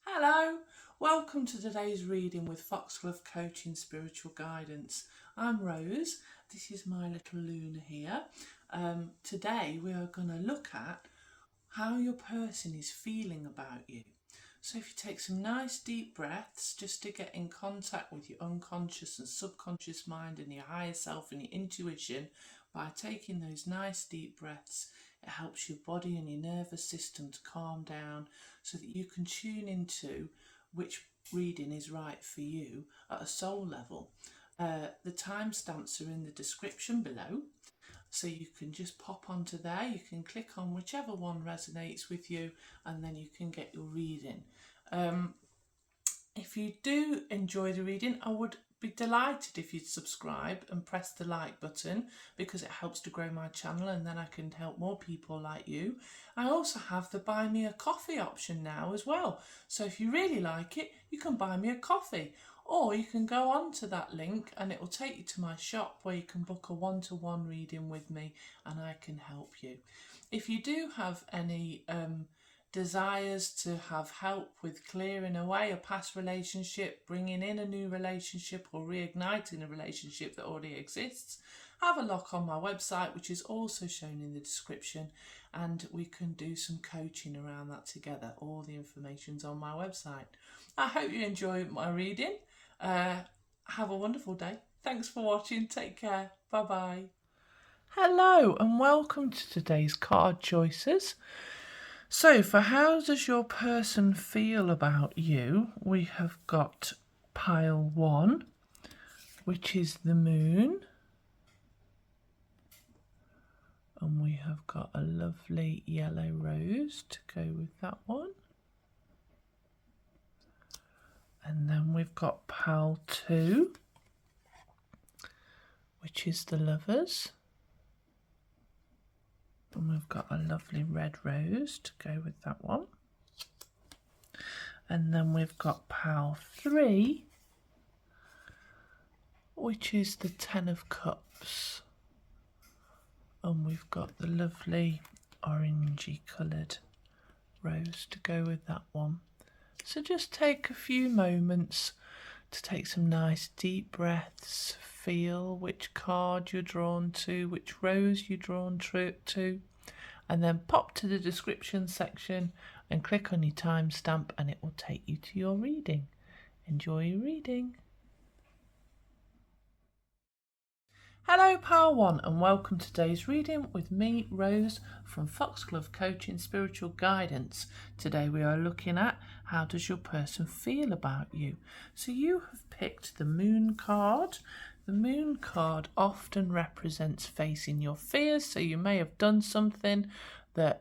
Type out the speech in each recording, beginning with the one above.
Hello, welcome to today's reading with Foxglove Coaching Spiritual Guidance. I'm Rose, this is my little Luna here. Today we are going to look at how your person is feeling about you. So if you take some nice deep breaths just to get in contact with your unconscious and subconscious mind and your higher self and your intuition, by taking those nice deep breaths, it helps your body and your nervous system to calm down so that you can tune into which reading is right for you at a soul level. The timestamps are in the description below, so you can just pop onto there. You can click on whichever one resonates with you, and then you can get your reading. If you do enjoy the reading, I would be delighted if you'd subscribe and press the like button, because it helps to grow my channel and then I can help more people like you. I also have the buy me a coffee option now as well. So if you really like it, you can buy me a coffee, or you can go on to that link and it will take you to my shop where you can book a one-to-one reading with me and I can help you. If you do have any desires to have help with clearing away a past relationship, bringing in a new relationship, or reigniting a relationship that already exists, have a look on my website, which is also shown in the description, and we can do some coaching around that together. All the information's on my website. I hope you enjoy my reading. Have a wonderful day. Thanks for watching. Take care. Bye bye. Hello and welcome to today's card choices. So for how does your person feel about you, we have got pile 1, which is the moon. And we have got a lovely yellow rose to go with that one. And then we've got pile 2, which is the lovers. And we've got a lovely red rose to go with that one. And then we've got pile 3, which is the 10 of cups. And we've got the lovely orangey coloured rose to go with that one. So just take a few moments to take some nice deep breaths, feel which card you're drawn to, which rose you're drawn to, and then pop to the description section and click on your timestamp and it will take you to your reading. Enjoy your reading. Hello pile 1 and welcome to today's reading with me, Rose, from Foxglove Coaching Spiritual Guidance. Today we are looking at how does your person feel about you. So you have picked the moon card. The moon card often represents facing your fears, so you may have done something that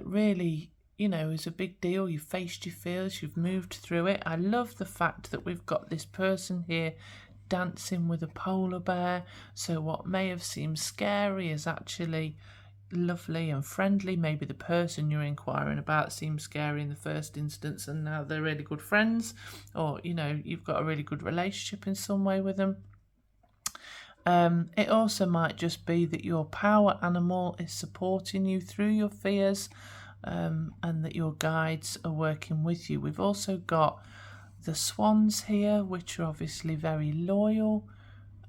really, is a big deal. You've faced your fears, you've moved through it. I love the fact that we've got this person here dancing with a polar bear, so what may have seemed scary is actually lovely and friendly. Maybe the person you're inquiring about seemed scary in the first instance and now they're really good friends, or you've got a really good relationship in some way with them. It also might just be that your power animal is supporting you through your fears, and that your guides are working with you. We've also got the swans here, which are obviously very loyal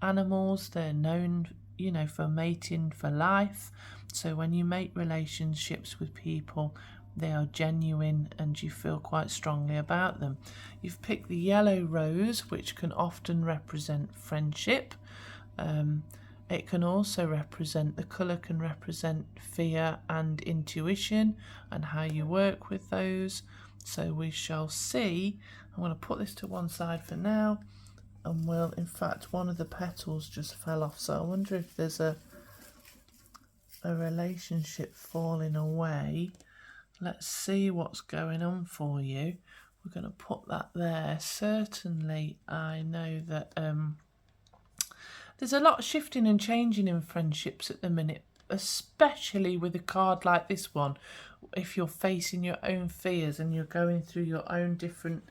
animals. They're known, for mating for life. So when you make relationships with people, they are genuine and you feel quite strongly about them. You've picked the yellow rose, which can often represent friendship. It can also represent, the colour can represent fear and intuition and how you work with those. So we shall see. I'm going to put this to one side for now, and in fact, one of the petals just fell off, so I wonder if there's a relationship falling away. Let's see what's going on for you. We're going to put that there. Certainly, I know that there's a lot shifting and changing in friendships at the minute, especially with a card like this one. If you're facing your own fears and you're going through your own different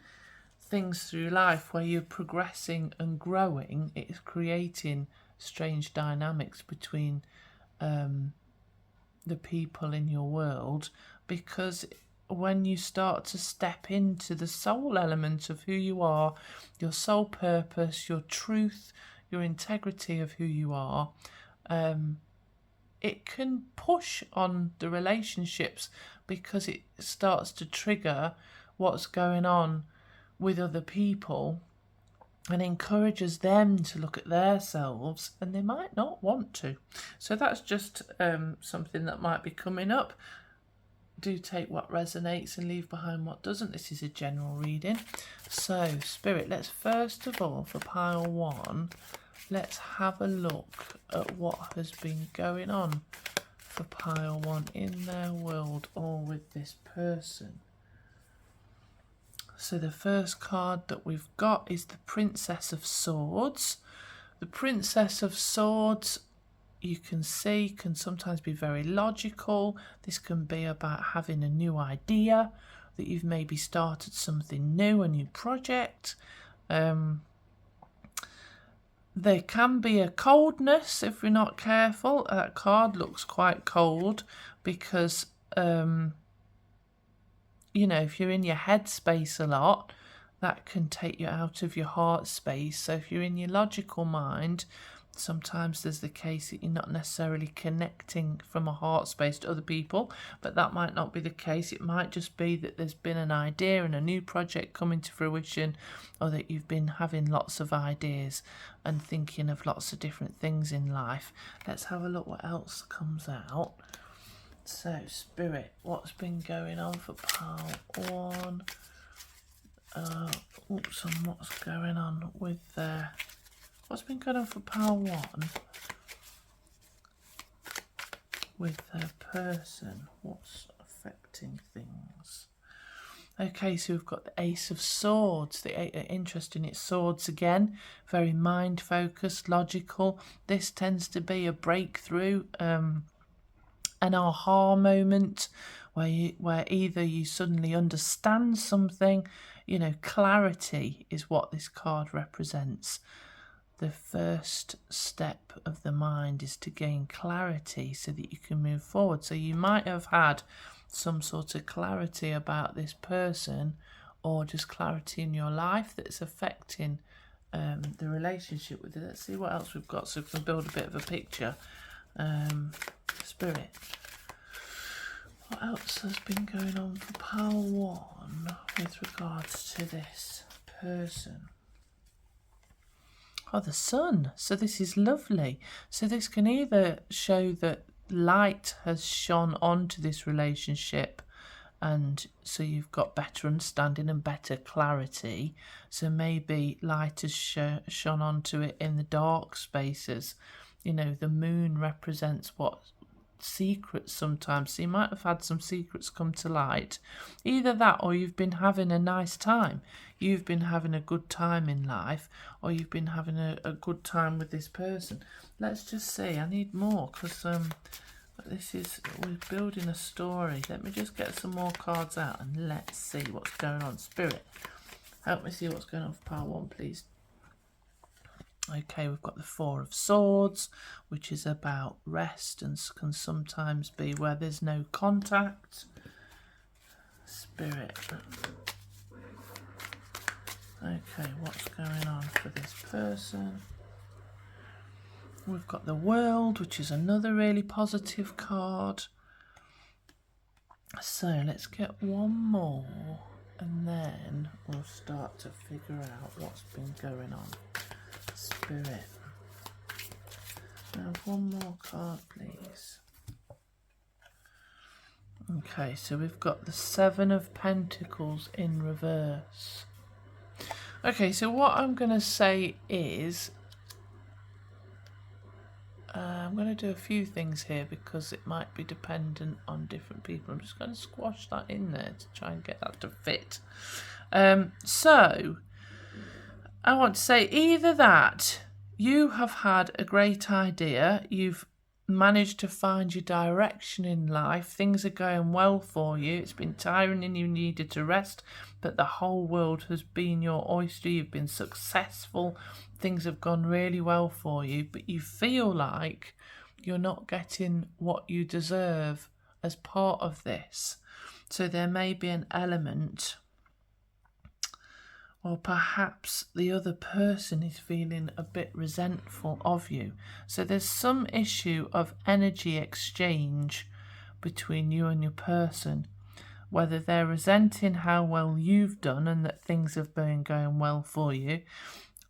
things through life where you're progressing and growing, it's creating strange dynamics between the people in your world, because when you start to step into the soul element of who you are, your soul purpose, your truth, your integrity of who you are, it can push on the relationships because it starts to trigger what's going on with other people and encourages them to look at themselves, and they might not want to. So that's just something that might be coming up. Do take what resonates and leave behind what doesn't. This is a general reading. So, Spirit, let's first of all, for pile 1, let's have a look at what has been going on for pile 1 in their world or with this person. So the first card that we've got is the Princess of Swords. The Princess of Swords, you can see, can sometimes be very logical. This can be about having a new idea, that you've maybe started something new, a new project. There can be a coldness if we're not careful. That card looks quite cold because you know, if you're in your head space a lot, that can take you out of your heart space. So if you're in your logical mind, sometimes there's the case that you're not necessarily connecting from a heart space to other people, but that might not be the case. It might just be that there's been an idea and a new project coming to fruition, or that you've been having lots of ideas and thinking of lots of different things in life. Let's have a look what else comes out. So, Spirit, what's been going on for pile 1? And what's going on with what's been going on for pile 1 with their person? What's affecting things? Okay, so we've got the Ace of Swords. Interesting, it's swords again. Very mind focused, logical. This tends to be a breakthrough. An aha moment where either you suddenly understand something, you know, clarity is what this card represents. The first step of the mind is to gain clarity so that you can move forward. So you might have had some sort of clarity about this person, or just clarity in your life that's affecting the relationship with it. Let's see what else we've got so we can build a bit of a picture. Spirit, what else has been going on for pile 1 with regards to this person? Oh, the sun. So this is lovely. So this can either show that light has shone onto this relationship, and so you've got better understanding and better clarity. So maybe light has shone onto it in the dark spaces. You know, the moon represents what secrets sometimes. So you might have had some secrets come to light. Either that, or you've been having a nice time. You've been having a good time in life, or you've been having a good time with this person. Let's just see. I need more because we're building a story. Let me just get some more cards out and let's see what's going on. Spirit, help me see what's going on for pile 1, please. Okay, we've got the Four of Swords, which is about rest and can sometimes be where there's no contact. Spirit. Okay, what's going on for this person? We've got the World, which is another really positive card. So let's get one more and then we'll start to figure out what's been going on. Spirit. Now one more card, please. Okay, so we've got the Seven of Pentacles in reverse. Okay, so what I'm going to say is I'm going to do a few things here because it might be dependent on different people. I'm just going to squash that in there to try and get that to fit. So I want to say either that you have had a great idea, you've managed to find your direction in life, things are going well for you, it's been tiring and you needed to rest, but the whole world has been your oyster, you've been successful, things have gone really well for you, but you feel like you're not getting what you deserve as part of this. So there may be an element, or perhaps the other person is feeling a bit resentful of you. So there's some issue of energy exchange between you and your person, whether they're resenting how well you've done and that things have been going well for you,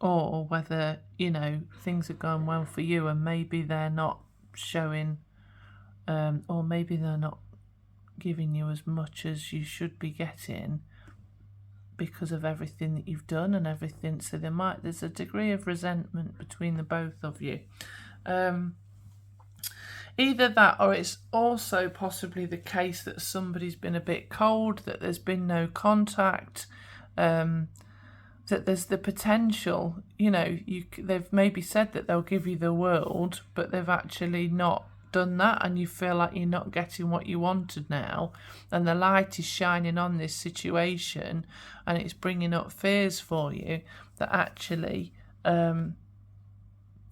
or whether, things are going well for you and maybe they're not showing, or maybe they're not giving you as much as you should be getting because of everything that you've done and everything. So there's a degree of resentment between the both of you. Either that, or it's also possibly the case that somebody's been a bit cold, that there's been no contact, that there's the potential, they've maybe said that they'll give you the world, but they've actually not done that, and you feel like you're not getting what you wanted now, and the light is shining on this situation and it's bringing up fears for you that actually they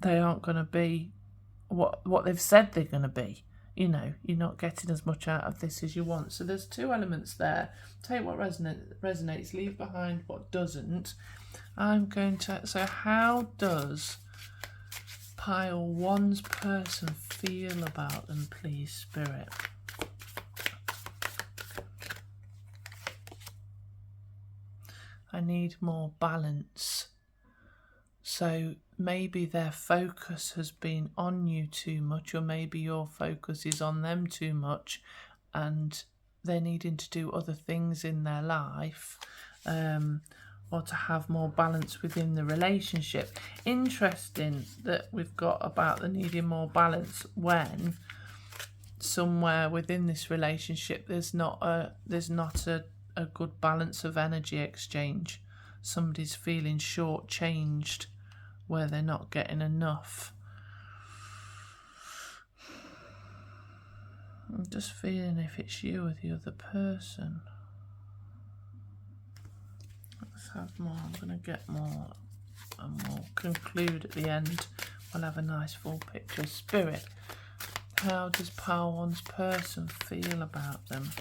aren't going to be what they've said they're going to be. You're not getting as much out of this as you want. So there's two elements there. Take what resonates, leave behind what doesn't. So how does pile 1's person feel about them, please, Spirit? I need more balance. So maybe their focus has been on you too much, or maybe your focus is on them too much and they're needing to do other things in their life, or to have more balance within the relationship. Interesting that we've got about the needing more balance when somewhere within this relationship there's not a good balance of energy exchange. Somebody's feeling shortchanged where they're not getting enough. I'm just feeling if it's you or the other person. Let's have more. I'm going to get more and we'll conclude at the end. We'll have a nice full picture. Spirit, how does pile 1's person feel about them?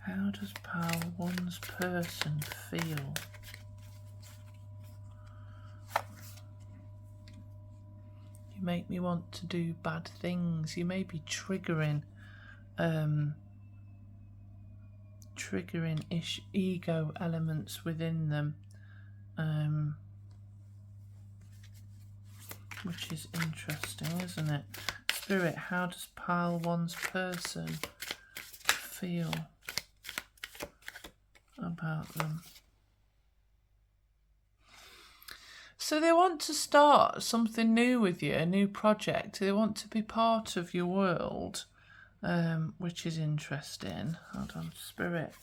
How does pile 1's person feel? You make me want to do bad things. You may be triggering ego elements within them, which is interesting, isn't it? Spirit, how does pile 1's person feel about them? So they want to start something new with you, a new project. They want to be part of your world, which is interesting. Hold on, Spirit,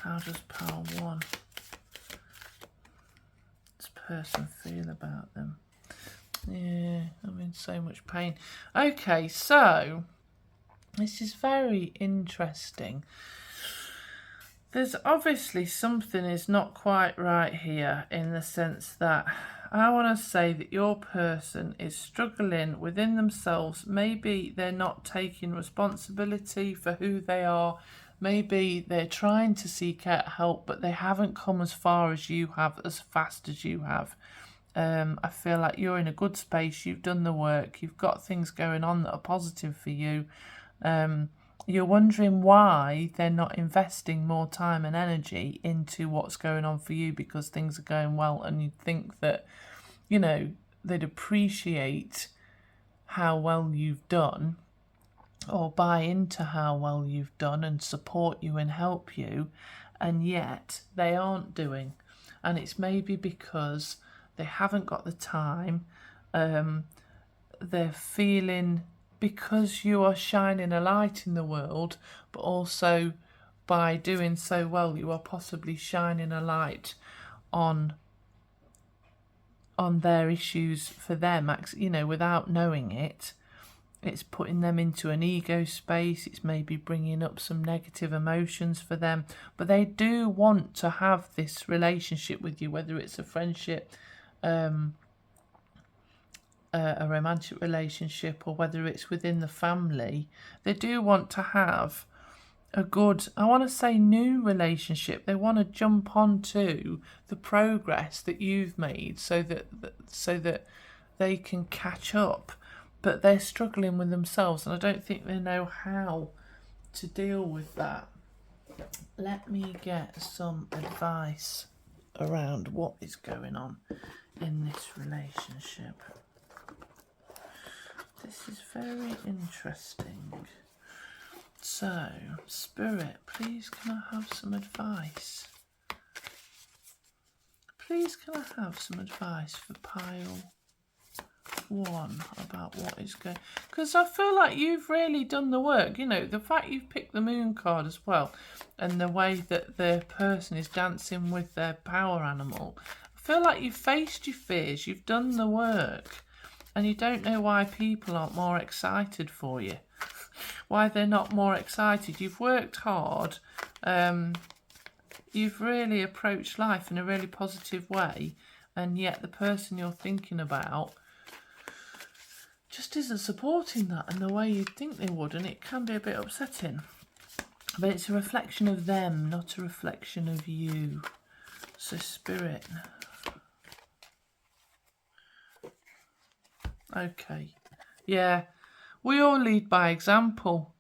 how does pile 1's person feel about them? Yeah, I'm in so much pain. Okay, so this is very interesting. There's obviously something is not quite right here, in the sense that I want to say that your person is struggling within themselves. Maybe they're not taking responsibility for who they are. Maybe they're trying to seek out help, but they haven't come as far as you have, as fast as you have. I feel like you're in a good space. You've done the work. You've got things going on that are positive for you. You're wondering why they're not investing more time and energy into what's going on for you, because things are going well, and you'd think that, they'd appreciate how well you've done, or buy into how well you've done and support you and help you, and yet they aren't doing. And it's maybe because they haven't got the time. They're feeling, because you are shining a light in the world, but also by doing so well, you are possibly shining a light on their issues for them, without knowing it. It's putting them into an ego space. It's maybe bringing up some negative emotions for them. But they do want to have this relationship with you, whether it's a friendship, a romantic relationship, or whether it's within the family. They do want to have a good, I want to say new relationship. They want to jump onto the progress that you've made so that they can catch up, but they're struggling with themselves, and I don't think they know how to deal with that. Let me get some advice around what is going on in this relationship. This is very interesting. So, Spirit, please can I have some advice? Please can I have some advice for pile 1 about what is going... Because I feel like you've really done the work. You know, the fact you've picked the moon card as well, and the way that the person is dancing with their power animal. I feel like you've faced your fears, you've done the work, and you don't know why people aren't more excited for you. Why they're not more excited. You've worked hard. You've really approached life in a really positive way, and yet the person you're thinking about just isn't supporting that in the way you'd think they would, and it can be a bit upsetting. But it's a reflection of them, not a reflection of you. So, Spirit. Okay. Yeah. We all lead by example.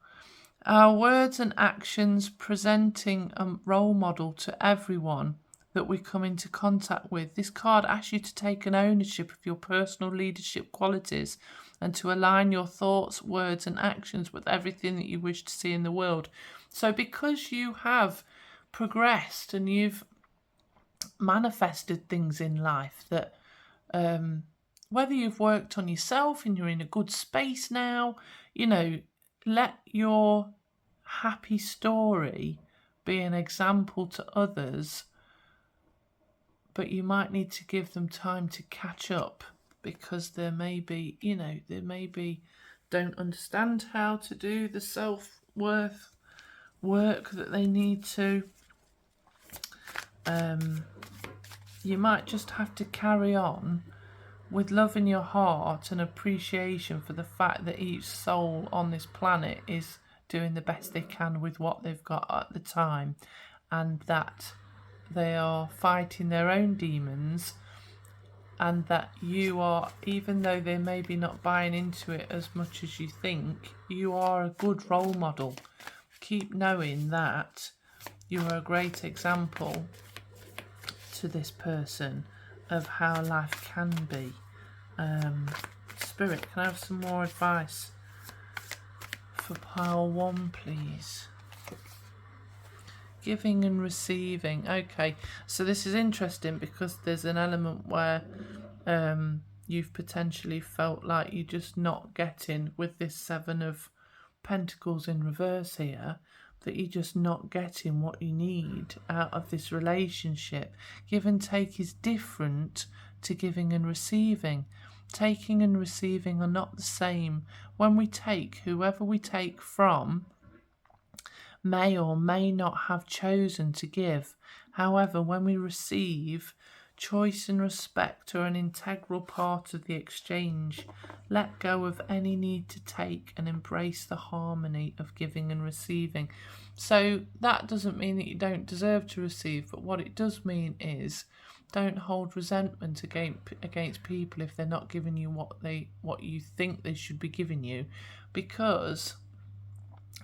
Our words and actions presenting a role model to everyone that we come into contact with. This card asks you to take an ownership of your personal leadership qualities and to align your thoughts, words and actions with everything that you wish to see in the world. So because you have progressed and you've manifested things in life that... whether you've worked on yourself and you're in a good space now, you know, let your happy story be an example to others, but you might need to give them time to catch up, because there may be, you know, don't understand how to do the self-worth work that they need to. You might just have to carry on with love in your heart and appreciation for the fact that each soul on this planet is doing the best they can with what they've got at the time, and that they are fighting their own demons, and that you are, even though they may be not buying into it as much as you think, you are a good role model. Keep knowing that you are a great example to this person of how life can be. Spirit, can I have some more advice for pile 1, please? Giving and receiving. Okay, so this is interesting because there's an element where you've potentially felt like you're just not getting, with this 7 of Pentacles in reverse here, that you're just not getting what you need out of this relationship. Give and take is different to giving and receiving. Taking and receiving are not the same. When we take, whoever we take from may or may not have chosen to give. However, when we receive, choice and respect are an integral part of the exchange. Let go of any need to take and embrace the harmony of giving and receiving. So that doesn't mean that you don't deserve to receive, but what it does mean is don't hold resentment against people if they're not giving you what you think they should be giving you, because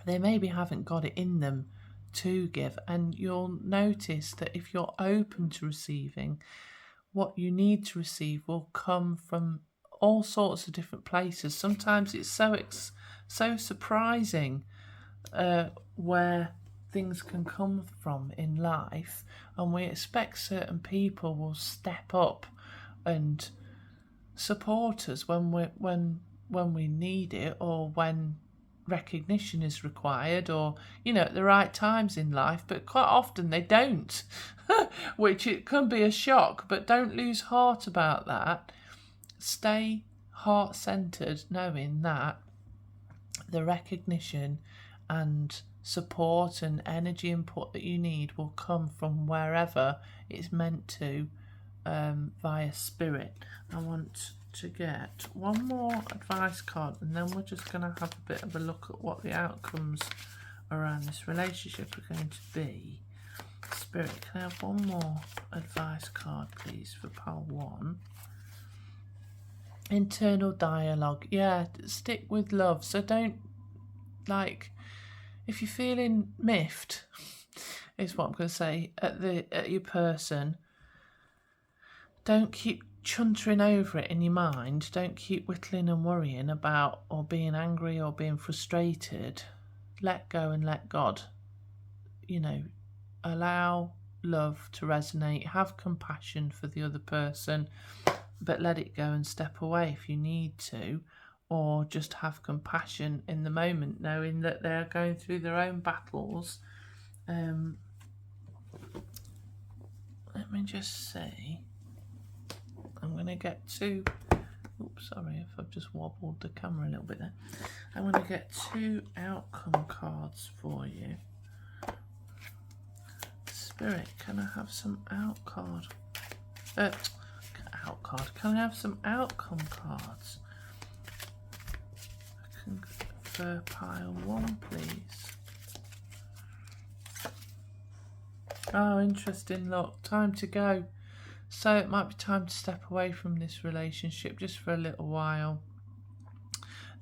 they maybe haven't got it in them to give. And you'll notice that if you're open to receiving, what you need to receive will come from all sorts of different places. Sometimes it's so surprising where things can come from in life, and we expect certain people will step up and support us when we need it, or when recognition is required, or at the right times in life, but quite often they don't which it can be a shock. But don't lose heart about that. Stay heart-centered, knowing that the recognition and support and energy input that you need will come from wherever it's meant to, via spirit. I want to get one more advice card, and then we're just going to have a bit of a look at what the outcomes around this relationship are going to be. Spirit, can I have one more advice card, please, for pile 1? Internal dialogue. Yeah, stick with love. So don't, like, if you're feeling miffed, is what I'm going to say, at your person, don't keep chuntering over it in your mind. Don't keep whittling and worrying about, or being angry or being frustrated. Let go and let God. You know, allow love to resonate. Have compassion for the other person, but let it go and step away if you need to, or just have compassion in the moment, knowing that they're going through their own battles. Let me just see. I'm going to get 2. Oops, sorry if I've just wobbled the camera a little bit there. I'm going to get 2 outcome cards for you. Spirit, can I have some outcome cards? Can I have some outcome cards? For pile 1, please. Oh, interesting. Look, time to go. So it might be time to step away from this relationship just for a little while.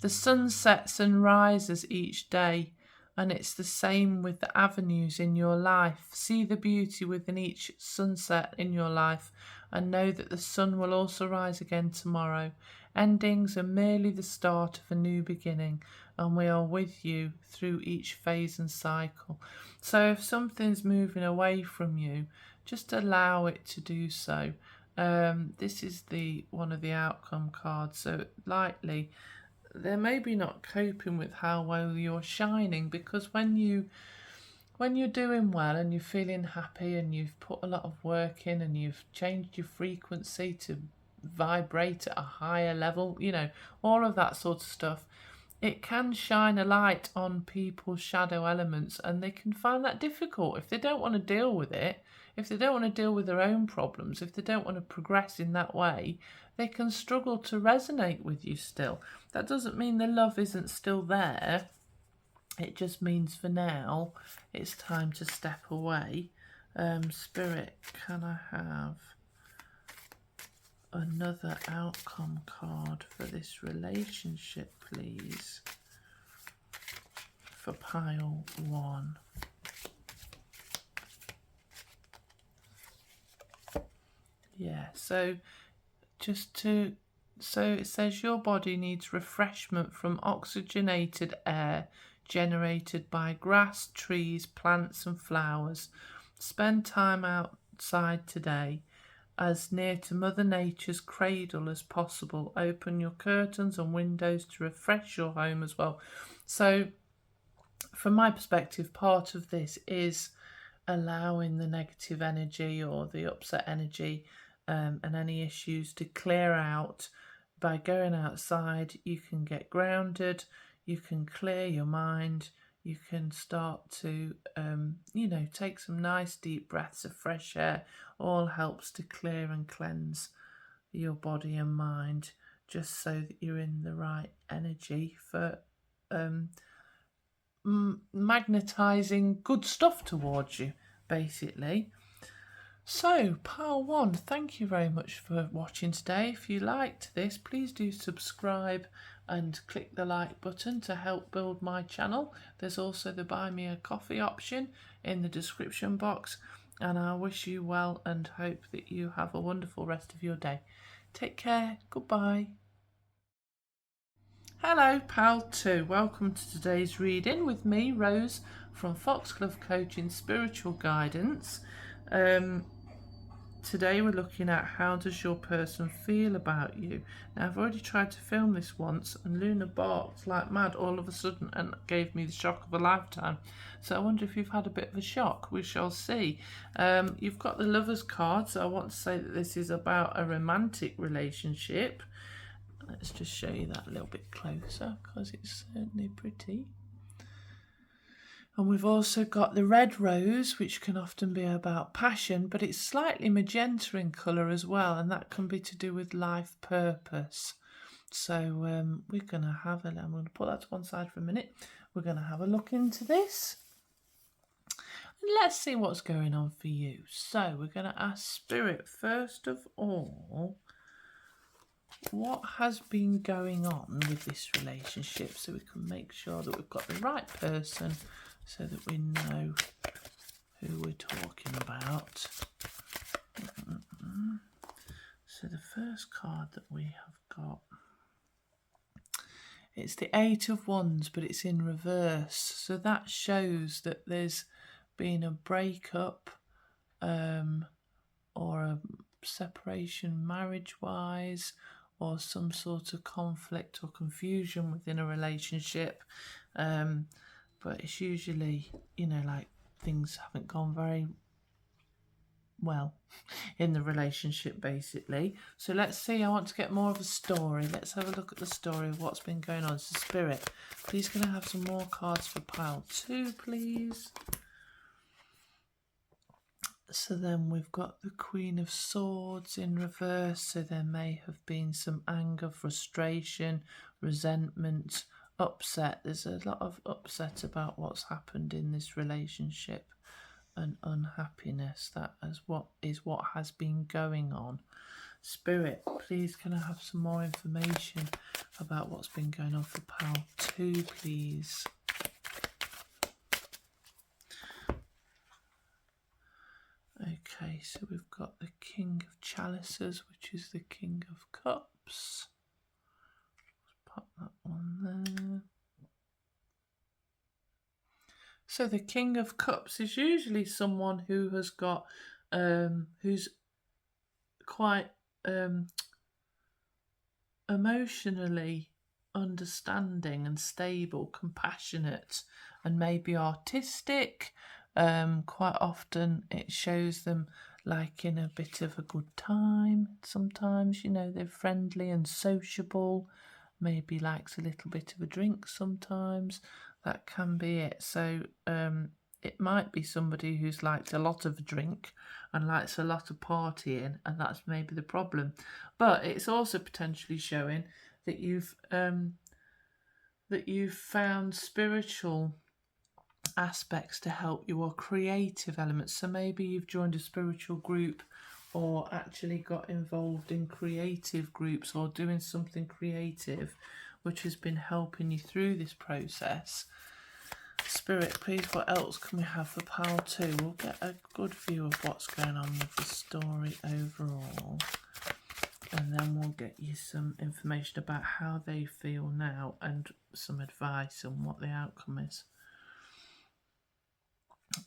The sun sets and rises each day, and it's the same with the avenues in your life. See the beauty within each sunset in your life, and know that the sun will also rise again tomorrow. Endings are merely the start of a new beginning, and we are with you through each phase and cycle. So if something's moving away from you, just allow it to do so. This is one of the outcome cards. So lightly, they're maybe not coping with how well you're shining, because when you're doing well and you're feeling happy and you've put a lot of work in and you've changed your frequency to vibrate at a higher level, you know, all of that sort of stuff, it can shine a light on people's shadow elements, and they can find that difficult if they don't want to deal with it. If they don't want to deal with their own problems, if they don't want to progress in that way, they can struggle to resonate with you still. That doesn't mean the love isn't still there. It just means for now it's time to step away. Spirit, can I have another outcome card for this relationship, please? For pile 1. Yeah, so it says your body needs refreshment from oxygenated air generated by grass, trees, plants and flowers. Spend time outside today, as near to Mother Nature's cradle as possible. Open your curtains and windows to refresh your home as well. So from my perspective, part of this is allowing the negative energy or the upset energy and any issues to clear out. By going outside, you can get grounded, you can clear your mind, you can start to, take some nice deep breaths of fresh air. All helps to clear and cleanse your body and mind, just so that you're in the right energy for magnetizing good stuff towards you, basically. So, pile 1, thank you very much for watching today. If you liked this, please do subscribe and click the like button to help build my channel. There's also the buy me a coffee option in the description box, and I wish you well and hope that you have a wonderful rest of your day. Take care. Goodbye. Hello, pal 2. Welcome to today's reading with me, Rose, from Foxglove Coaching Spiritual Guidance. Today we're looking at how does your person feel about you. Now, I've already tried to film this once and Luna barked like mad all of a sudden and gave me the shock of a lifetime. So I wonder if you've had a bit of a shock. We shall see. You've got the Lovers card, so I want to say that this is about a romantic relationship. Let's just show you that a little bit closer because it's certainly pretty. And we've also got the red rose, which can often be about passion, but it's slightly magenta in colour as well, and that can be to do with life purpose. So we're going to have I'm going to put that to one side for a minute. we're going to have a look into this. And let's see what's going on for you. So we're going to ask Spirit, first of all, what has been going on with this relationship, so we can make sure that we've got the right person, so that we know who we're talking about. So the first card that we have got, it's the Eight of Wands, but it's in reverse. So that shows that there's been a breakup or a separation marriage-wise, or some sort of conflict or confusion within a relationship. But it's usually, you know, like things haven't gone very well in the relationship, basically. So let's see, I want to get more of a story. Let's have a look at the story of what's been going on. So Spirit, please can I have some more cards for pile 2, please? So then we've got the Queen of Swords in reverse. So there may have been some anger, frustration, resentment, upset. There's a lot of upset about what's happened in this relationship, and unhappiness. That is what has been going on. Spirit, please can I have some more information about what's been going on for pile 2, please? Okay, so we've got the King of Chalices, which is the King of Cups. Let's pop that one there. So the King of Cups is usually someone who has got, who's quite emotionally understanding and stable, compassionate, and maybe artistic. Quite often it shows them like in a bit of a good time. Sometimes, you know, they're friendly and sociable, maybe likes a little bit of a drink sometimes. That can be it. So it might be somebody who's liked a lot of drink and likes a lot of partying, and that's maybe the problem. But it's also potentially showing that you've found spiritual aspects to help you, or creative elements. So maybe you've joined a spiritual group, or actually got involved in creative groups, or doing something creative which has been helping you through this process. Spirit, please, what else can we have for pile 2? We'll get a good view of what's going on with the story overall, and then we'll get you some information about how they feel now and some advice on what the outcome is.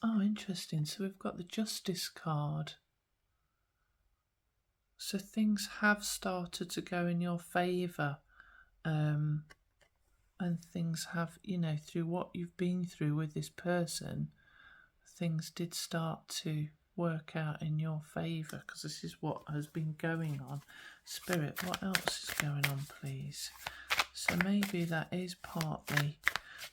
Oh, interesting. So we've got the Justice card. So things have started to go in your favour. And things have, you know, through what you've been through with this person, things did start to work out in your favour, because this is what has been going on. Spirit, what else is going on, please? So maybe that is partly...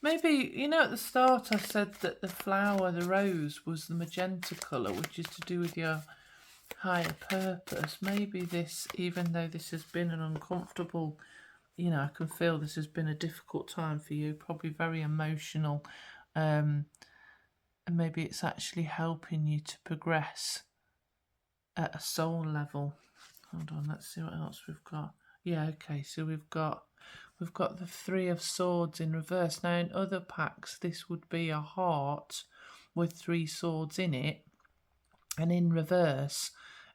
Maybe, you know, at the start I said that the flower, the rose, was the magenta colour, which is to do with your higher purpose. Maybe this, even though this has been an uncomfortable, you know, I can feel this has been a difficult time for you, probably very emotional, and maybe it's actually helping you to progress at a soul level. Hold on, let's see what else we've got. Yeah, okay, so we've got the Three of Swords in reverse. Now in other packs this would be a heart with 3 swords in it, and in reverse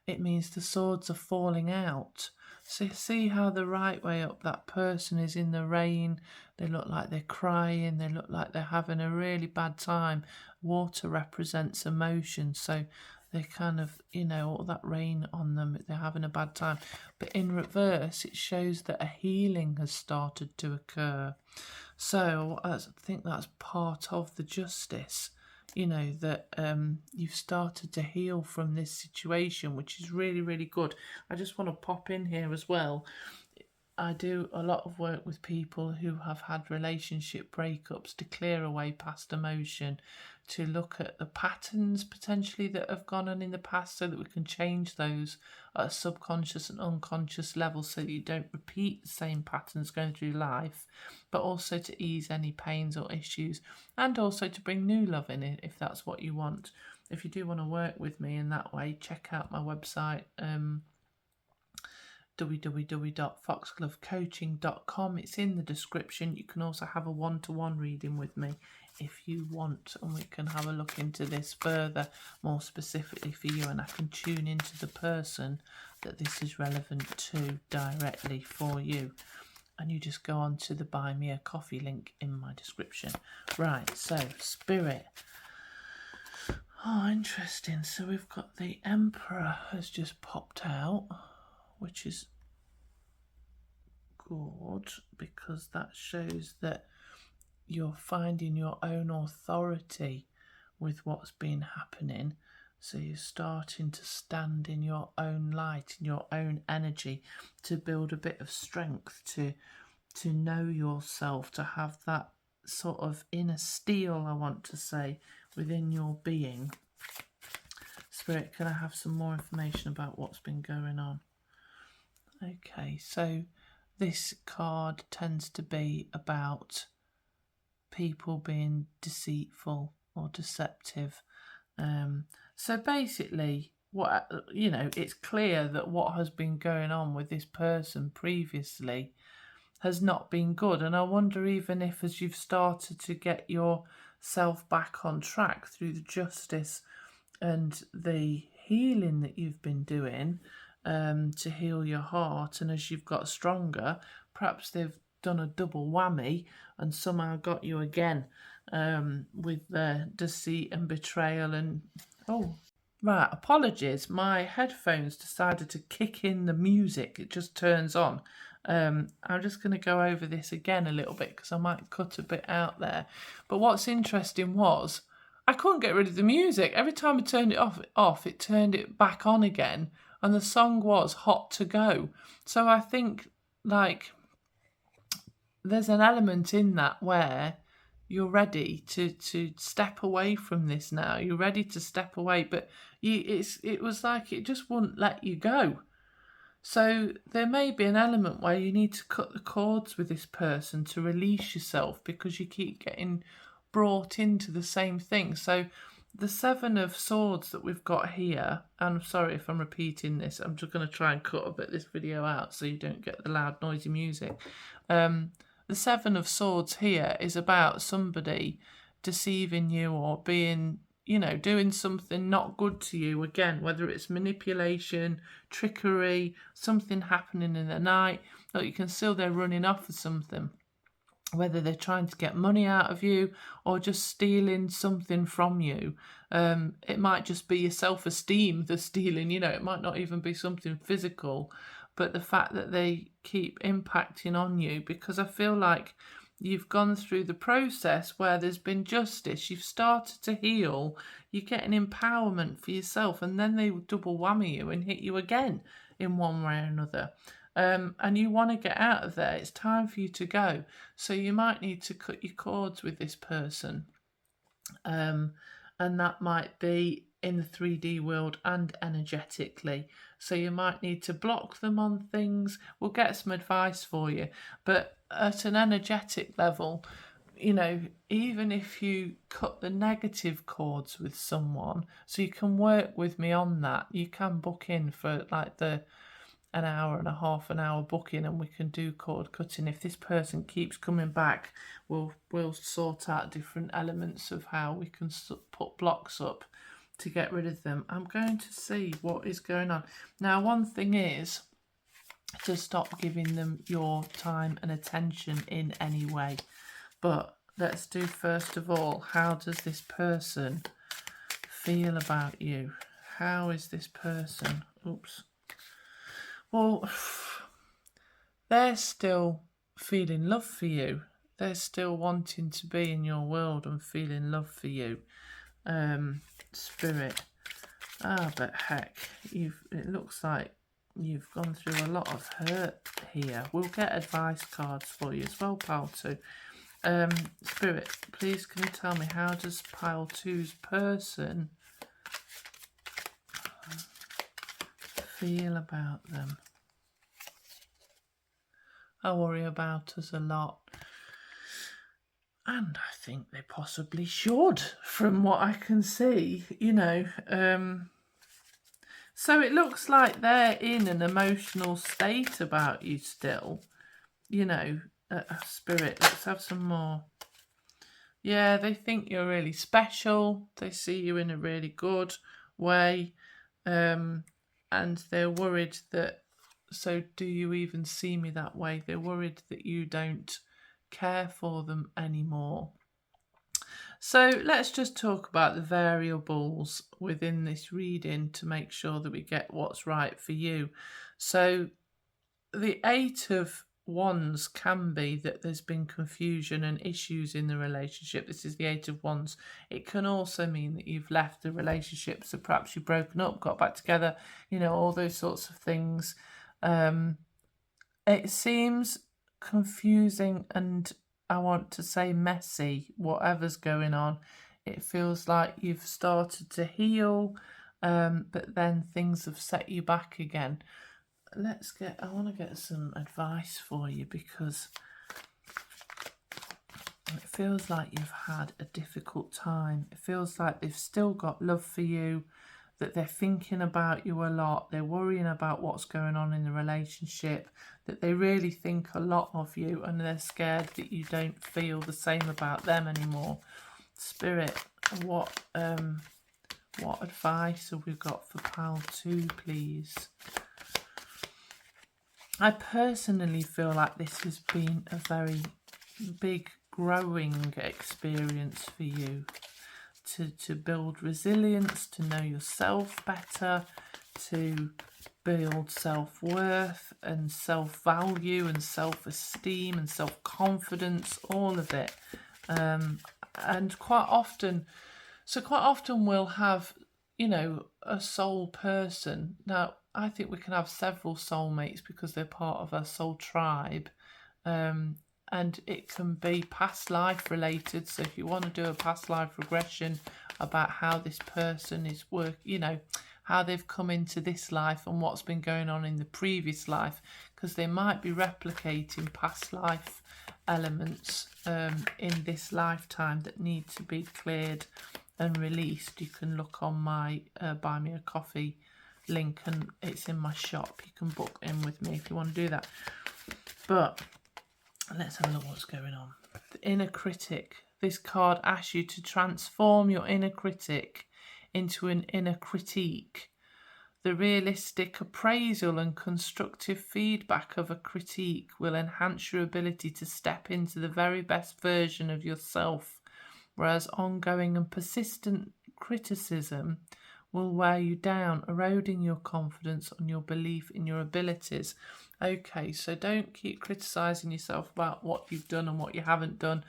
it means the swords are falling out. So see how the right way up that person is in the rain. They look like they're crying, they look like they're having a really bad time. Water represents emotion, so they're kind of, you know, all that rain on them, they're having a bad time. But in reverse, it shows that a healing has started to occur. So I think that's part of the justice, you know, that you've started to heal from this situation, which is really, really good. I just want to pop in here as well. I do a lot of work with people who have had relationship breakups to clear away past emotion, look at the patterns potentially that have gone on in the past so that we can change those at a subconscious and unconscious level so that you don't repeat the same patterns going through life, but also to ease any pains or issues, and also to bring new love in it if that's what you want. If you do want to work with me in that way, check out my website, www.foxglovecoaching.com. It's in the description. You can also have a one-to-one reading with me if you want, and we can have a look into this further, more specifically for you, and I can tune into the person that this is relevant to directly for you. And you just go on to the Buy Me a Coffee link in my description. Right, so Spirit. Oh, interesting. So we've got the Emperor has just popped out, which is good because that shows that you're finding your own authority with what's been happening. So you're starting to stand in your own light, in your own energy, to build a bit of strength, to know yourself, to have that sort of inner steel, I want to say, within your being. Spirit, can I have some more information about what's been going on? Okay, so this card tends to be about people being deceitful or deceptive. So basically, it's clear that what has been going on with this person previously has not been good. And I wonder even if, as you've started to get yourself back on track through the justice and the healing that you've been doing, to heal your heart, and as you've got stronger, perhaps they've done a double whammy and somehow got you again, with their deceit and betrayal. And right, apologies, my headphones decided to kick in the music. It just turns on. I'm just going to go over this again a little bit because I might cut a bit out there. But what's interesting was I couldn't get rid of the music. Every time I turned it off, it turned it back on again. And the song was Hot to Go. So I think, like, there's an element in that where you're ready to step away from this now. You're ready to step away, but it was like it just wouldn't let you go. So there may be an element where you need to cut the cords with this person to release yourself because you keep getting brought into the same thing. So the Seven of Swords that we've got here, and I'm sorry if I'm repeating this, I'm just going to try and cut a bit of this video out so you don't get the loud noisy music. The Seven of Swords here is about somebody deceiving you or being, doing something not good to you. Again, whether it's manipulation, trickery, something happening in the night, or you can still they're running off with something. Whether they're trying to get money out of you or just stealing something from you. It might just be your self-esteem they're stealing, it might not even be something physical, but the fact that they keep impacting on you, because I feel like you've gone through the process where there's been justice, you've started to heal, you're getting empowerment for yourself, and then they double whammy you and hit you again in one way or another. And you want to get out of there. It's time for you to go. So you might need to cut your cords with this person. And that might be in the 3D world and energetically. So you might need to block them on things. We'll get some advice for you. But at an energetic level, even if you cut the negative cords with someone, so you can work with me on that. You can book in for like an hour and a half, an hour booking, and we can do cord cutting. If this person keeps coming back, we'll sort out different elements of how we can put blocks up to get rid of them. I'm going to see what is going on. Now, one thing is to stop giving them your time and attention in any way. But let's do, first of all, how does this person feel about you? How is this person? Well, they're still feeling love for you. They're still wanting to be in your world and feeling love for you. Spirit. But heck, it looks like you've gone through a lot of hurt here. We'll get advice cards for you as well, pal, too. Spirit, please can you tell me, how does pile 2's person feel about them? I worry about us a lot. And I think they possibly should, from what I can see, you know. So it looks like they're in an emotional state about you still, you know. Spirit, let's have some more. Yeah, they think you're really special. They see you in a really good way. And they're worried that, so do you even see me that way? They're worried that you don't care for them anymore. So let's just talk about the variables within this reading to make sure that we get what's right for you. So the 8 of Wands can be that there's been confusion and issues in the relationship. This is the 8 of Wands. It can also mean that you've left the relationship, so perhaps you've broken up, got back together, you know, all those sorts of things. It seems confusing and, I want to say, messy, whatever's going on. It feels like you've started to heal, but then things have set you back again. I want to get some advice for you, because it feels like you've had a difficult time. It feels like they've still got love for you, that they're thinking about you a lot, they're worrying about what's going on in the relationship, that they really think a lot of you, and they're scared that you don't feel the same about them anymore. Spirit, what advice have we got for pile 2, please? I personally feel like this has been a very big growing experience for you, to build resilience, to know yourself better, to build self-worth and self-value and self-esteem and self-confidence, all of it. And quite often we'll have, you know, a soul person. Now, I think we can have several soulmates because they're part of our soul tribe. And it can be past life related. So if you want to do a past life regression about how this person is you know, how they've come into this life and what's been going on in the previous life, because they might be replicating past life elements in this lifetime that need to be cleared and released. You can look on my Buy Me a Coffee link, and it's in my shop. You can book in with me if you want to do that. But let's have a look what's going on. The inner critic. This card asks you to transform your inner critic into an inner critique. The realistic appraisal and constructive feedback of a critique will enhance your ability to step into the very best version of yourself, whereas ongoing and persistent criticism will wear you down, eroding your confidence and your belief in your abilities. Okay, so don't keep criticising yourself about what you've done and what you haven't done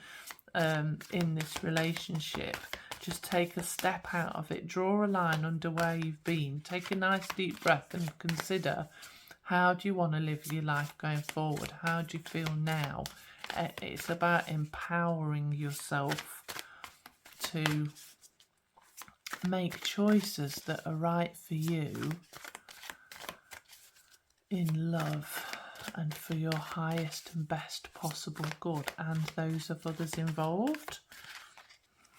in this relationship. Just take a step out of it, draw a line under where you've been, take a nice deep breath and consider, how do you want to live your life going forward? How do you feel now? It's about empowering yourself to make choices that are right for you in love and for your highest and best possible good and those of others involved.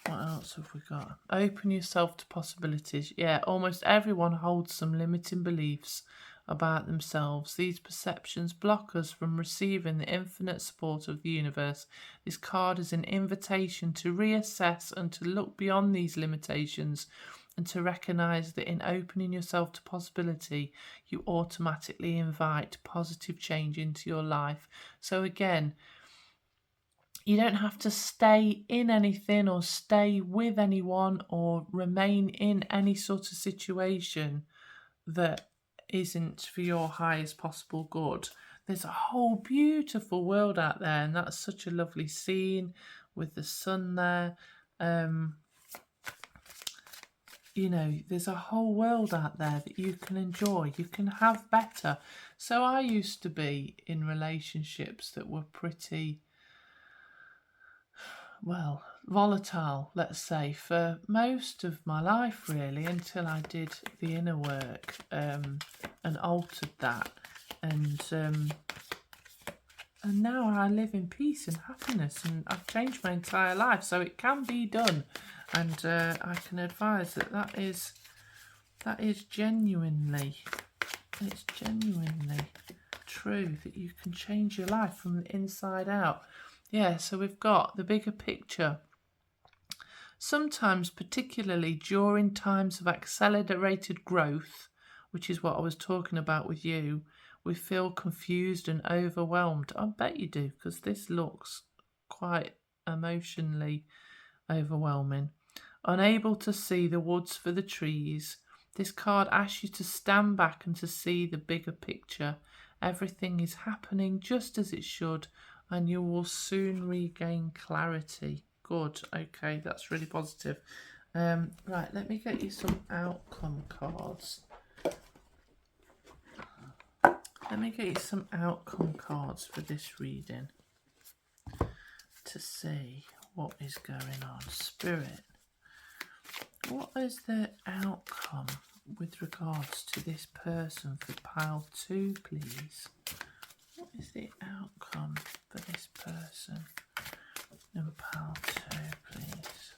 What else have we got? Open yourself to possibilities. Yeah, almost everyone holds some limiting beliefs about themselves. These perceptions block us from receiving the infinite support of the universe. This card is an invitation to reassess and to look beyond these limitations, and to recognise that in opening yourself to possibility, you automatically invite positive change into your life. So again, you don't have to stay in anything or stay with anyone or remain in any sort of situation that isn't for your highest possible good. There's a whole beautiful world out there, and that's such a lovely scene with the sun there. You know, there's a whole world out there that you can enjoy, you can have better. So I used to be in relationships that were pretty well, volatile, let's say, for most of my life, really, until I did the inner work and altered that. And now I live in peace and happiness, and I've changed my entire life, so it can be done. And I can advise that that is genuinely, it's genuinely true, that you can change your life from the inside out. Yeah, so we've got the bigger picture. Sometimes, particularly during times of accelerated growth, which is what I was talking about with you, we feel confused and overwhelmed. I bet you do, because this looks quite emotionally overwhelming. Unable to see the woods for the trees, this card asks you to stand back and to see the bigger picture. Everything is happening just as it should, and you will soon regain clarity. Good. Okay, that's really positive. Right, let me get you some outcome cards. Let me get you some outcome cards for this reading to see what is going on. Spirit, what is the outcome with regards to this person for pile 2, please? What is the outcome for this person in pile 2, please?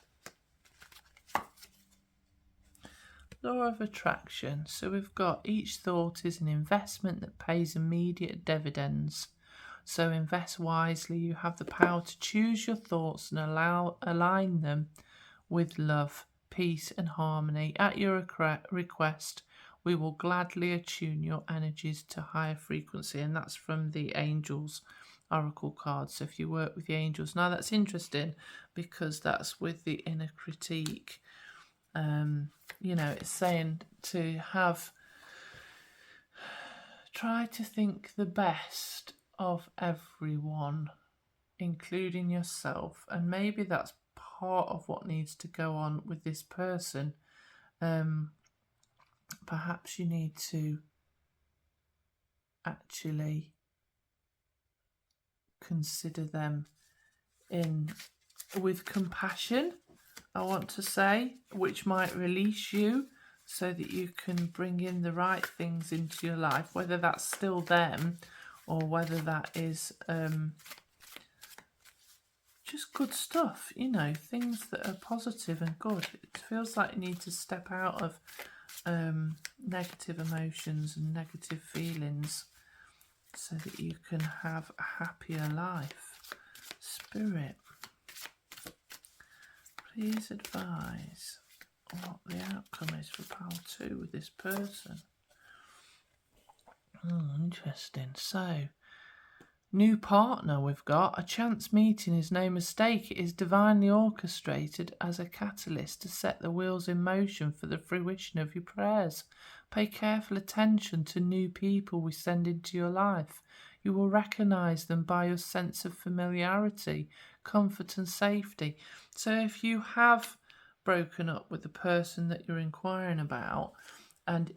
Law of attraction. So we've got each thought is an investment that pays immediate dividends. So invest wisely. You have the power to choose your thoughts and align them with love, peace and harmony. At your request, we will gladly attune your energies to higher frequency. And that's from the Angels Oracle card. So if you work with the angels. Now that's interesting because that's with the inner critique. You know, it's saying to try to think the best of everyone, including yourself. And maybe that's part of what needs to go on with this person. Perhaps you need to actually consider them with compassion, I want to say, which might release you so that you can bring in the right things into your life, whether that's still them or whether that is just good stuff, you know, things that are positive and good. It feels like you need to step out of negative emotions and negative feelings so that you can have a happier life. Spirit, please advise what the outcome is for pile 2 with this person. Interesting. So, new partner we've got. A chance meeting is no mistake. It is divinely orchestrated as a catalyst to set the wheels in motion for the fruition of your prayers. Pay careful attention to new people we send into your life. You will recognise them by your sense of familiarity, comfort and safety. So if you have broken up with the person that you're inquiring about and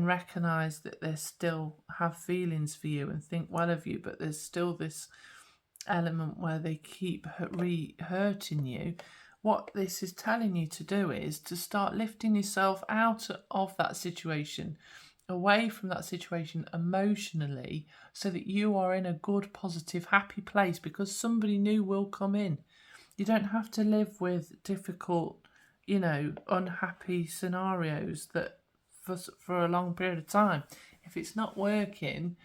recognise that they still have feelings for you and think well of you, but there's still this element where they keep hurting you, what this is telling you to do is to start lifting yourself out of that situation, away from that situation emotionally, so that you are in a good, positive, happy place, because somebody new will come in. You don't have to live with difficult, you know, unhappy scenarios that for a long period of time. If it's not working,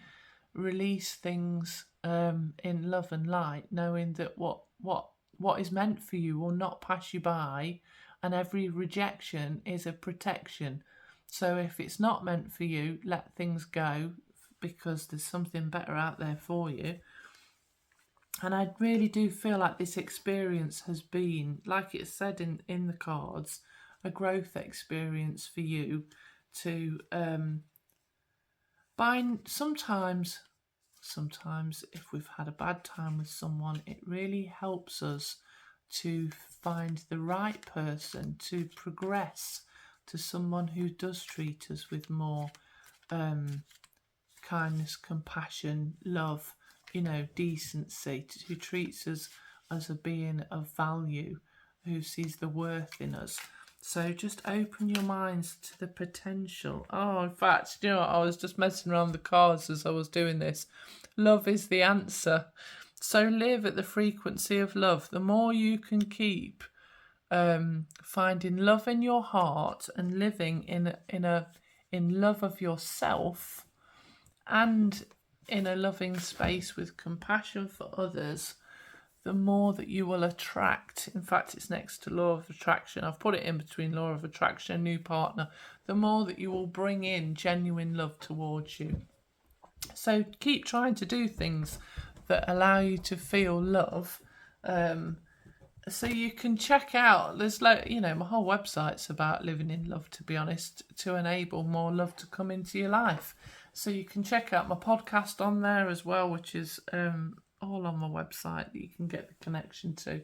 release things in love and light, knowing that what is meant for you will not pass you by, and every rejection is a protection. So if it's not meant for you, let things go, because there's something better out there for you. And I really do feel like this experience has been, like it said in the cards, a growth experience for you to sometimes if we've had a bad time with someone, it really helps us to find the right person to progress to someone who does treat us with more kindness, compassion, love, you know, decency, who treats us as a being of value, who sees the worth in us. So just open your minds to the potential. Oh, in fact, you know what? I was just messing around with the cards as I was doing this. Love is the answer. So live at the frequency of love. The more you can keep finding love in your heart and living in love of yourself and in a loving space with compassion for others, the more that you will attract. In fact, it's next to law of attraction. I've put it in between law of attraction and new partner. The more that you will bring in genuine love towards you. So keep trying to do things that allow you to feel love. So you can check out, there's my whole website's about living in love, to be honest, to enable more love to come into your life. So you can check out my podcast on there as well, which is all on my website that you can get the connection to.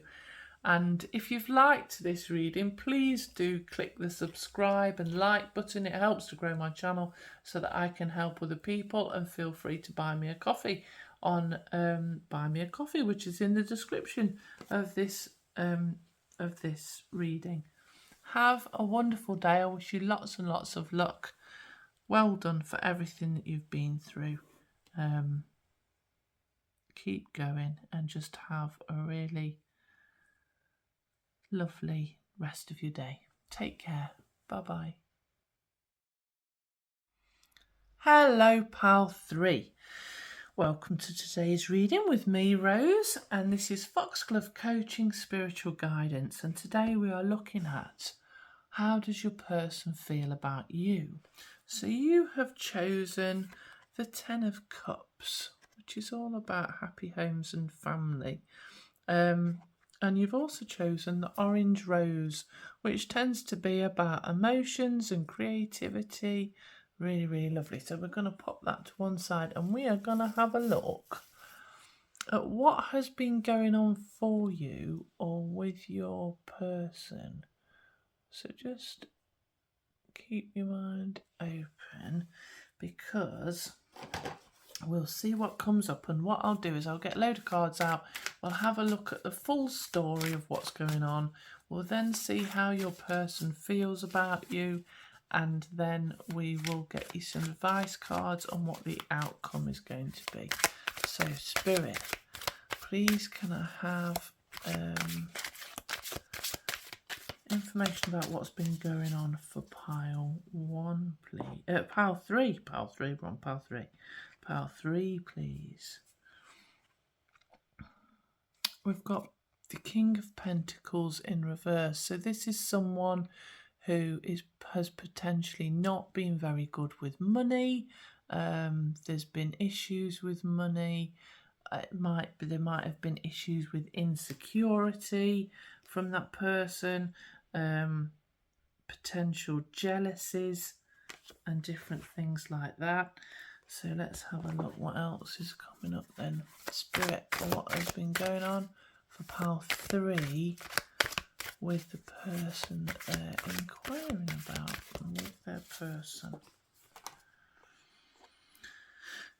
And if you've liked this reading, please do click the subscribe and like button. It helps to grow my channel so that I can help other people, and feel free to buy me a coffee on Buy Me a Coffee, which is in the description of this reading. Have a wonderful day. I wish you lots and lots of luck. Well done for everything that you've been through. Keep going and just have a really lovely rest of your day. Take care. Bye-bye. Hello, Pal 3. Welcome to today's reading with me, Rose, and this is Foxglove Coaching Spiritual Guidance, and today we are looking at how does your person feel about you. So you have chosen the 10 of Cups, which is all about happy homes and family. And you've also chosen the Orange Rose, which tends to be about emotions and creativity. Really, really lovely. So we're going to pop that to one side, and we are going to have a look at what has been going on for you or with your person. So just keep your mind open, because we'll see what comes up. And what I'll do is I'll get a load of cards out. We'll have a look at the full story of what's going on. We'll then see how your person feels about you. And then we will get you some advice cards on what the outcome is going to be. So, Spirit, please can I have information about what's been going on for pile 1, please? Pile 3. Pile 3, we're on pile 3. Pile 3, please. We've got the King of Pentacles in reverse. So this is someone who has potentially not been very good with money. There's been issues with money. There might have been issues with insecurity from that person, potential jealousies and different things like that. So let's have a look what else is coming up then. Spirit, what has been going on for pile 3 with the person that they're inquiring about, and with their person.